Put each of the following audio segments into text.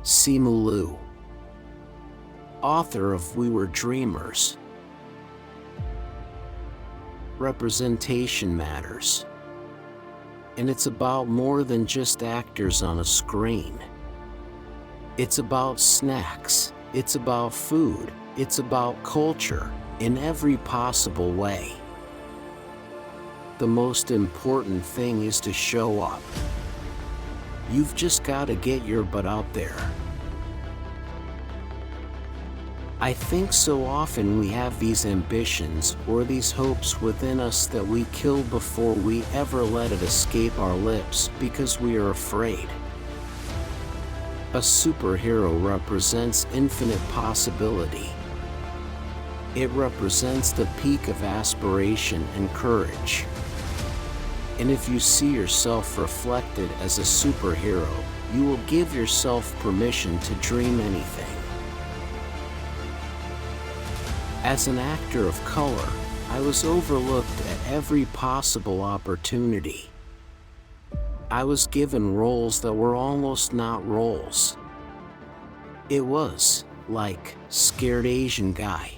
Simu Liu, author of We Were Dreamers. Representation matters. And it's about more than just actors on a screen. It's about snacks, it's about food, it's about culture, in every possible way. The most important thing is to show up. You've just got to get your butt out there. I think so often we have these ambitions or these hopes within us that we kill before we ever let it escape our lips because we are afraid. A superhero represents infinite possibility. It represents the peak of aspiration and courage. And if you see yourself reflected as a superhero, you will give yourself permission to dream anything. As an actor of color, I was overlooked at every possible opportunity. I was given roles that were almost not roles. It was like scared Asian guy.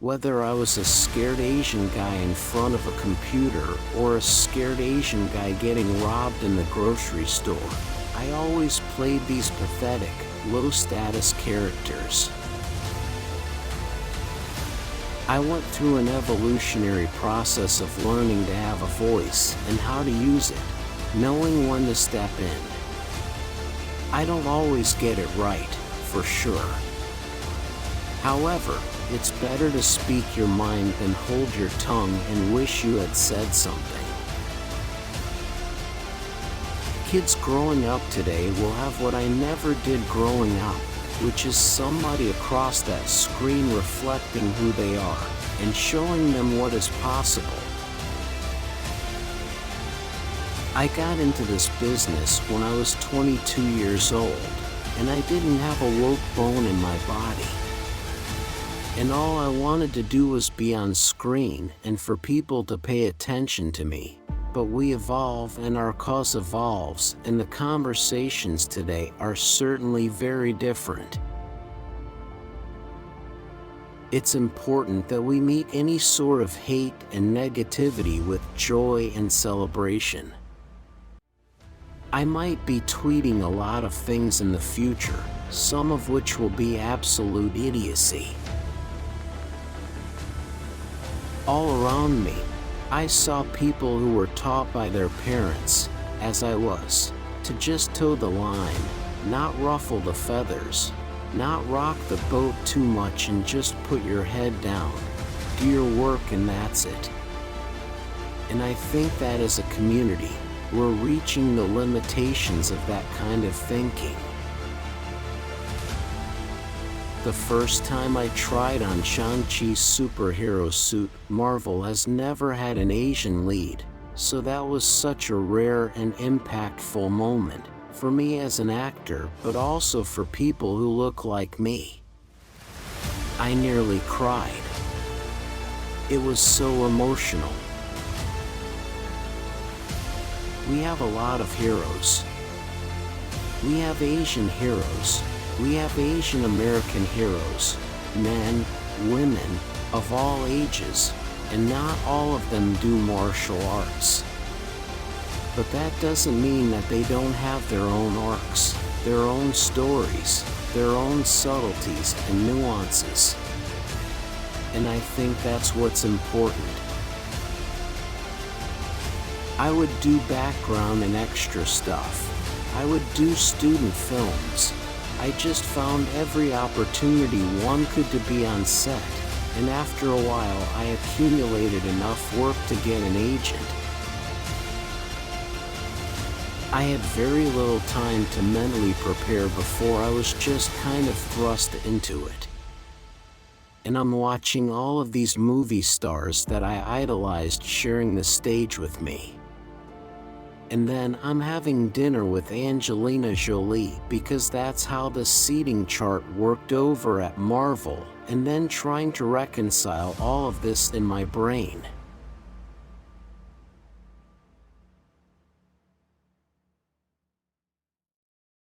Whether I was a scared Asian guy in front of a computer or a scared Asian guy getting robbed in the grocery store, I always played these pathetic, low-status characters. I went through an evolutionary process of learning to have a voice and how to use it, knowing when to step in. I don't always get it right, for sure. However, it's better to speak your mind than hold your tongue and wish you had said something. Kids growing up today will have what I never did growing up, which is somebody across that screen reflecting who they are and showing them what is possible. I got into this business when I was 22 years old, and I didn't have a woke bone in my body. And all I wanted to do was be on screen and for people to pay attention to me. But we evolve and our cause evolves, and the conversations today are certainly very different. It's important that we meet any sort of hate and negativity with joy and celebration. I might be tweeting a lot of things in the future, some of which will be absolute idiocy. All around me, I saw people who were taught by their parents, as I was, to just toe the line, not ruffle the feathers, not rock the boat too much and just put your head down, do your work and that's it. And I think that as a community, we're reaching the limitations of that kind of thinking. The first time I tried on Shang-Chi's superhero suit, Marvel has never had an Asian lead, so that was such a rare and impactful moment, for me as an actor, but also for people who look like me. I nearly cried. It was so emotional. We have a lot of heroes. We have Asian heroes. We have Asian American heroes, men, women, of all ages, and not all of them do martial arts. But that doesn't mean that they don't have their own arcs, their own stories, their own subtleties and nuances. And I think that's what's important. I would do background and extra stuff. I would do student films. I just found every opportunity one could to be on set, and after a while I accumulated enough work to get an agent. I had very little time to mentally prepare before I was just kind of thrust into it. And I'm watching all of these movie stars that I idolized sharing the stage with me. And then I'm having dinner with Angelina Jolie because that's how the seating chart worked over at Marvel, and then trying to reconcile all of this in my brain.